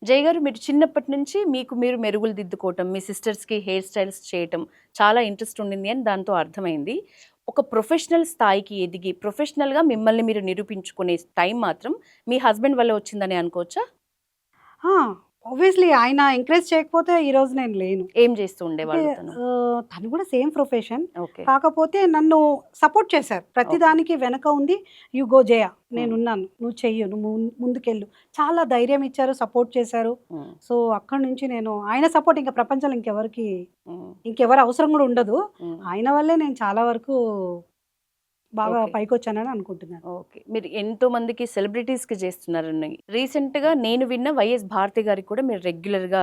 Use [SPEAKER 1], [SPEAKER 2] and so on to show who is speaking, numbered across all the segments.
[SPEAKER 1] జయ గారు, మీరు చిన్నప్పటి నుంచి మీకు మీరు మెరుగులు దిద్దుకోవటం, మీ సిస్టర్స్‌కి హెయిర్ స్టైల్స్ చేయటం చాలా ఇంట్రెస్ట్ ఉండింది అని దాంతో అర్థమైంది. ఒక ప్రొఫెషనల్ స్థాయికి ఎదిగి, ప్రొఫెషనల్‌గా మిమ్మల్ని మీరు నిరూపించుకునే టైం మాత్రం మీ హస్బెండ్ వల్లే వచ్చిందని అనుకోవచ్చా?
[SPEAKER 2] ఆ! ఆబ్వియస్‌లీ ఆయన ఎంకరేజ్ చేయకపోతే ఈరోజు నేను లేను.
[SPEAKER 1] ఏం చేస్తూ
[SPEAKER 2] అంటే
[SPEAKER 1] ఉండేవాళ్ళు తను?
[SPEAKER 2] తను కూడా సేమ్ ప్రొఫెషన్.
[SPEAKER 1] ఓకే.
[SPEAKER 2] కాకపోతే నన్ను సపోర్ట్ చేశారు. ప్రతి
[SPEAKER 1] ఓకే.
[SPEAKER 2] దానికి వెనక ఉంది. "యూ గో జయ,
[SPEAKER 1] హ్మ్.
[SPEAKER 2] నేనున్నాను. నువ్వు చెయ్యి. నువ్వు ముందుకెళ్ళు." చాలా ధైర్యం ఇచ్చారు, సపోర్ట్ చేశారు.
[SPEAKER 1] హ్మ్.
[SPEAKER 2] సో, అక్కడి నుంచి నేను ఆయన సపోర్ట్ ఇంకా ప్రపంచంలో
[SPEAKER 1] హ్మ్.
[SPEAKER 2] ఇంకెవరి అవసరం కూడా ఉండదు.
[SPEAKER 1] హ్మ్.
[SPEAKER 2] ఆయన వల్లే నేను చాలా వరకు బాగా
[SPEAKER 1] ఓకే.
[SPEAKER 2] పైకొచ్చానని అనుకుంటున్నాను.
[SPEAKER 1] ఓకే. మీరు ఎంతో మందికి సెలబ్రిటీస్‌కి చేస్తున్నారని. రీసెంట్‌గా నేను విన్న వైఎస్ భారతి గారికి కూడా మీరు రెగ్యులర్‌గా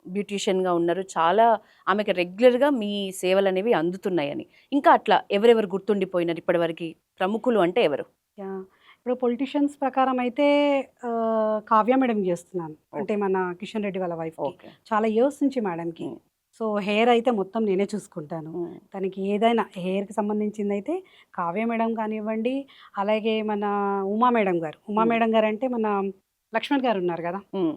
[SPEAKER 1] బ్యూటీషియన్‌గా ఉన్నారు. చాలా ఆమెకి రెగ్యులర్‌గా మీ సేవలనేవి అందుతున్నాయని. ఇంకా అట్లా ఎవరెవరు గుర్తుండిపోయినారు ఇప్పటివరకి? ప్రముఖులు అంటే ఎవరు?
[SPEAKER 2] యాహ్! ఇప్పుడు పొలిటీషియన్స్ ప్రకారం అయితే కావ్య మేడం చేస్తున్నాను. అంటే
[SPEAKER 1] ఓకే.
[SPEAKER 2] మన కిషన్ రెడ్డి వాళ్ళ వైఫ్‌కి.
[SPEAKER 1] ఓకే.
[SPEAKER 2] చాలా ఇయర్స్ నుంచి మేడంకి.
[SPEAKER 1] హ్మ్.
[SPEAKER 2] సో, హెయిర్ అయితే మొత్తం నేనే చూసుకుంటాను.
[SPEAKER 1] హ్మ్.
[SPEAKER 2] తనకి ఏదైనా హెయిర్‌కి సంబంధించిందయితే కావ్య మేడం కానివ్వండి, అలాగే మన ఉమా మేడం గారు. ఉమా
[SPEAKER 1] హ్మ్.
[SPEAKER 2] మేడం గారంటే మన లక్ష్మణ్ గారు ఉన్నారు గదా!
[SPEAKER 1] హ్మ్.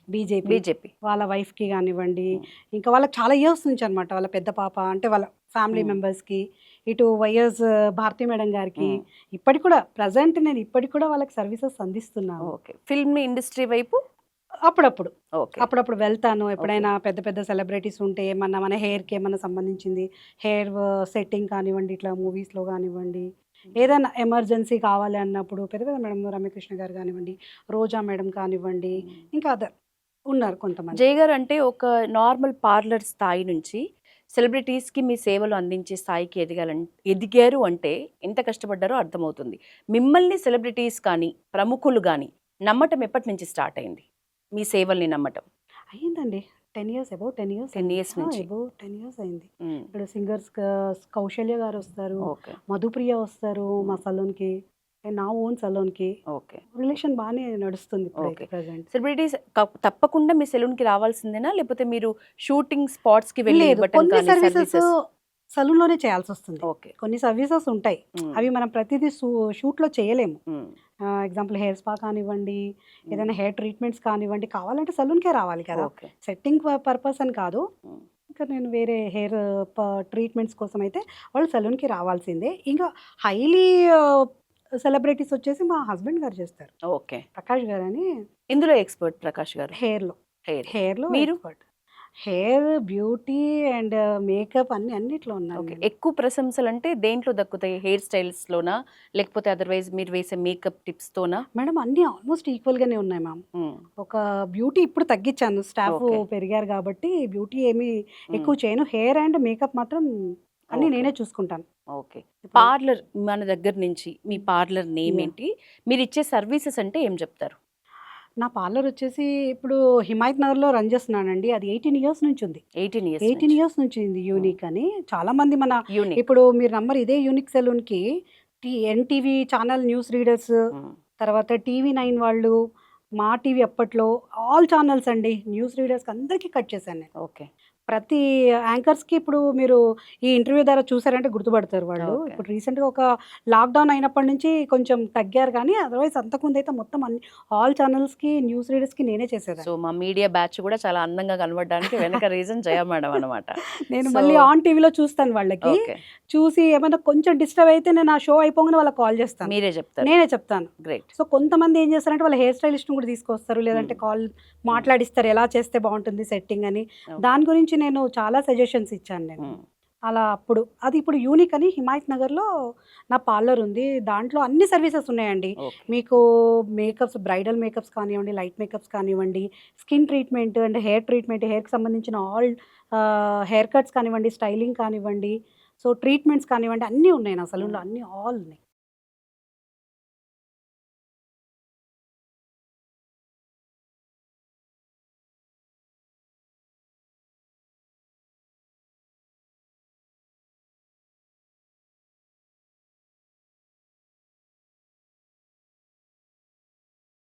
[SPEAKER 2] బీజేపీ.
[SPEAKER 1] బీజేపీ.
[SPEAKER 2] వాళ్ళ వైఫ్‌కి గానివ్వండి,
[SPEAKER 1] హ్మ్.
[SPEAKER 2] ఇంకా వాళ్ళకి చాలా ఇయర్స్ నుంచనమాట. వాళ్ళ పెద్ద పాప అంటే వాళ్ళ ఫ్యామిలీ
[SPEAKER 1] హ్మ్.
[SPEAKER 2] మెంబర్స్‌కి, ఇటు వైఎస్ భారతి మేడం గారికి,
[SPEAKER 1] హ్మ్.
[SPEAKER 2] ఇప్పటికి కూడా ప్రెజెంట్ నేను ఇప్పటికి కూడా వాళ్ళకి సర్వీసెస్ అందిస్తున్నాను.
[SPEAKER 1] ఓకే. ఫిల్మ్ ఇండస్ట్రీ వైపు?
[SPEAKER 2] అప్పుడప్పుడు.
[SPEAKER 1] ఓకే.
[SPEAKER 2] అప్పుడప్పుడు వెళ్తాను.
[SPEAKER 1] ఓకే.
[SPEAKER 2] ఎప్పుడైనా పెద్ద పెద్ద సెలబ్రిటీస్ ఉంటే ఏమన్నా మన హెయిర్‌కి ఏమన్నా సంబంధించింది, హెయిర్ సెట్టింగ్ కానివ్వండి, ఇట్లా మూవీస్‌లో గానివ్వండి,
[SPEAKER 1] హ్మ్.
[SPEAKER 2] ఏదన్నా ఎమర్జెన్సీ కావాలి అన్నప్పుడు పెద్ద పెద్ద మేడం రమ్యకృష్ణ గారు గానివ్వండి, రోజా మేడం కానివ్వండి,
[SPEAKER 1] హ్మ్.
[SPEAKER 2] ఇంకా అదర్ ఉన్నారు కొంతమంది.
[SPEAKER 1] జయ గారు, అంటే ఒక నార్మల్ పార్లర్ స్థాయి నుంచి సెలబ్రిటీస్‌కి మీ సేవలు అందించే స్థాయికి ఎదిగారు అంటే ఎంత కష్టపడ్డారో అర్థమవుతుంది. మిమ్మల్ని సెలబ్రిటీస్ కానీ, ప్రముఖులు గాని నమ్మటం ఎప్పటి నుంచి స్టార్ట్ అయింది? మీ సేవల్ని నమ్మటం?
[SPEAKER 2] అయిందండి. 10 ఇయర్స్, అబోవ్ 10 ఇయర్స్
[SPEAKER 1] 10
[SPEAKER 2] అయింది.
[SPEAKER 1] ఇయర్స్ నుంచి.
[SPEAKER 2] అబోవ్ 10 ఇయర్స్ అయింది.
[SPEAKER 1] హ్మ్.
[SPEAKER 2] ఇప్పుడు సింగర్స్ కౌశల్య గారొస్తారు,
[SPEAKER 1] ఓకే.
[SPEAKER 2] మధుప్రియ వస్తారు మా
[SPEAKER 1] హ్మ్.
[SPEAKER 2] సలూన్‌కి, నా ఓన్ సలూన్‌కి.
[SPEAKER 1] ఓకే.
[SPEAKER 2] రిలేషన్ బానే నడుస్తుంది ఇప్పుడైతే
[SPEAKER 1] ఓకే.
[SPEAKER 2] ప్రెజెంట్.
[SPEAKER 1] సెలబ్రిటీస్ తప్పకుండా మీ సెలూన్‌కి రావాల్సిందేనా? లేకపోతే మీరు షూటింగ్ స్పాట్స్‌కి వెళ్లి
[SPEAKER 2] లేదు.
[SPEAKER 1] ఇవ్వటం
[SPEAKER 2] కొన్ని
[SPEAKER 1] కానీ
[SPEAKER 2] సర్వీసెస్
[SPEAKER 1] సర్వీసెస్?
[SPEAKER 2] సలూన్‌లోనే చేయాల్సొస్తుంది.
[SPEAKER 1] ఓకే.
[SPEAKER 2] కొన్ని సర్వీసెస్ ఉంటాయి.
[SPEAKER 1] హ్మ్.
[SPEAKER 2] అవి మనం ప్రతిదీ షూట్‌లో చేయలేము.
[SPEAKER 1] హ్మ్.
[SPEAKER 2] ఎగ్జాంపుల్ హెయిర్ స్పా కానివ్వండి,
[SPEAKER 1] హ్మ్.
[SPEAKER 2] ఏదైనా హెయిర్ ట్రీట్మెంట్స్ కానివ్వండి, కావాలంటే సలూన్‌కే రావాలి కదా!
[SPEAKER 1] ఓకే.
[SPEAKER 2] సెట్టింగ్ పర్పస్ అని కాదు.
[SPEAKER 1] హ్మ్.
[SPEAKER 2] ఇంకా నేను వేరే హెయిర్ ప ట్రీట్మెంట్స్ కోసమైతే వాళ్ళు సలూన్‌కి రావాల్సిందే. ఇంకా హైలీ ఆహ్, సెలబ్రిటీస్ వచ్చేసి మా హస్బెండ్ గారు చేస్తారు.
[SPEAKER 1] ఓకే.
[SPEAKER 2] ప్రకాష్ గారని
[SPEAKER 1] ఇందులో ఎక్స్‌పర్ట్ ప్రకాష్ గారు.
[SPEAKER 2] హెయిర్‌లో.
[SPEAKER 1] హెయిర్.
[SPEAKER 2] హెయిర్‌లో
[SPEAKER 1] మీరు?
[SPEAKER 2] Expert. Hair, beauty and makeup అన్నిట్లో ఉన్నాను
[SPEAKER 1] ఓకే.
[SPEAKER 2] నేను.
[SPEAKER 1] ఎక్కువ ప్రశంసలంటే దేంట్లో దక్కుతాయి? హెయిర్ స్టైల్స్‌లోనా? లేకపోతే అదర్‌వైజ్ మీరు వేసే మేకప్ టిప్స్‌తోనా?
[SPEAKER 2] మేడం అన్నీ ఆల్మోస్ట్ ఈక్వల్‌గానే ఉన్నాయి మ్యామ్.
[SPEAKER 1] హ్మ్.
[SPEAKER 2] ఒక బ్యూటీ ఇప్పుడు తగ్గిచ్చాను. Staff
[SPEAKER 1] okay.
[SPEAKER 2] పెరిగారు గాబట్టి బ్యూటీ ఏమి
[SPEAKER 1] హ్మ్.
[SPEAKER 2] ఎక్కువ చేయను. హెయిర్ అండ్ మేకప్ మాత్రం అన్నీ
[SPEAKER 1] ఓకే.
[SPEAKER 2] నేనే చూసుకుంటాను.
[SPEAKER 1] ఓకే.
[SPEAKER 2] ఇప్పుడు
[SPEAKER 1] పార్లర్ మన దగ్గర నుంచి మీ పార్లర్ నేమ్
[SPEAKER 2] యాహ్!
[SPEAKER 1] ఏంటి? మీరిచ్చే సర్వీసెస్ అంటే ఏం చెప్తారు?
[SPEAKER 2] నా పార్లర్ వచ్చేసి ఇప్పుడు హిమాయత్ నగర్‌లో రన్ చేస్తున్నానండి. అది 18 ఇయర్స్ నుంచి ఉంది.
[SPEAKER 1] 18 ఇయర్స్
[SPEAKER 2] 18
[SPEAKER 1] నుంచి.
[SPEAKER 2] ఇయర్స్ నుంచి ఉంది
[SPEAKER 1] హ్మ్.
[SPEAKER 2] యూనిక్ అని. చాలామంది మన
[SPEAKER 1] యూనిక్.
[SPEAKER 2] ఇప్పుడు మీరు నమ్మరు, ఇదే యూనిక్ సెలూన్‌కి NTV channel news readers,
[SPEAKER 1] hmm.
[SPEAKER 2] తర్వాత టీవీ 9 వాళ్ళు, మా టీవీ అప్పట్లో ఆల్ ఛానల్స్ అండి. న్యూస్ రీడర్స్‌కి అందరికి కట్ చేశాను నేను.
[SPEAKER 1] ఓకే.
[SPEAKER 2] ప్రతి యాంకర్స్‌కి ఇప్పుడు మీరు ఈ ఇంటర్వ్యూ ద్వారా చూసారంటే గుర్తుపడతారు వాళ్ళు.
[SPEAKER 1] ఓకే.
[SPEAKER 2] ఇప్పుడు రీసెంట్‌గా ఒక లాక్‌డౌన్ అయినప్పటి నుంచి కొంచెం తగ్గారు కానీ, అదర్‌వైజ్ అంతకుముందయితే మొత్తం ఆల్ ఛానల్స్‌కి, న్యూస్ రీడర్స్‌కి నేనే
[SPEAKER 1] సో,
[SPEAKER 2] చేసేదాన్ని.
[SPEAKER 1] మా మీడియా బ్యాచ్ కూడా చాలా అందంగా కనపడడానికి వెనక రీజన్ జయ మేడం అన్నమాట.
[SPEAKER 2] నేను
[SPEAKER 1] సో,
[SPEAKER 2] మళ్ళీ ఆన్ టీవీలో చూస్తాను వాళ్ళకి.
[SPEAKER 1] ఓకే.
[SPEAKER 2] చూసి ఏమైనా కొంచెం డిస్టర్బ్ అయితే నేను ఆ షో అయిపోగానే వాళ్ళకి కాల్ చేస్తాను.
[SPEAKER 1] మీరే చెప్తారు.
[SPEAKER 2] నేనే చెప్తాను.
[SPEAKER 1] గ్రేట్.
[SPEAKER 2] సో, కొంతమంది ఏం చేస్తారంటే వాళ్ళ హెయిర్ స్టైలిస్ట్‌ని కూడా తీసుకొస్తారు. లేదంటే
[SPEAKER 1] హ్మ్. హ్మ్.
[SPEAKER 2] మాట్లాడిస్తారు ఎలా చేస్తే బావుంటుంది సెట్టింగ్ అని.
[SPEAKER 1] ఓకే.
[SPEAKER 2] దాని గురించి నేను చాలా సజెషన్స్ ఇచ్చాను నేను.
[SPEAKER 1] హ్మ్.
[SPEAKER 2] అలా అప్పుడు అది ఇప్పుడు యూనిక్ అని హిమాయత్ నగర్‌లో నా పార్లర్ ఉంది. దాంట్లో అన్ని సర్వీసెస్ ఉన్నాయండి.
[SPEAKER 1] ఓకే.
[SPEAKER 2] మీకు మేకప్స్, బ్రైడల్ మేకప్స్ కానివ్వండి, లైట్ మేకప్స్ కానివ్వండి, skin treatment and hair treatment, హెయిర్‌కి సంబంధించిన ఆల్ హెయిర్ కట్స్ కానివ్వండి, స్టైలింగ్ కానివ్వండి, సో ట్రీట్మెంట్స్ కానివ్వండి అన్నీ ఉన్నాయి నా సలూన్‌లో,
[SPEAKER 1] హ్మ్.
[SPEAKER 2] అన్నీ ఆల్ ఉన్నాయి.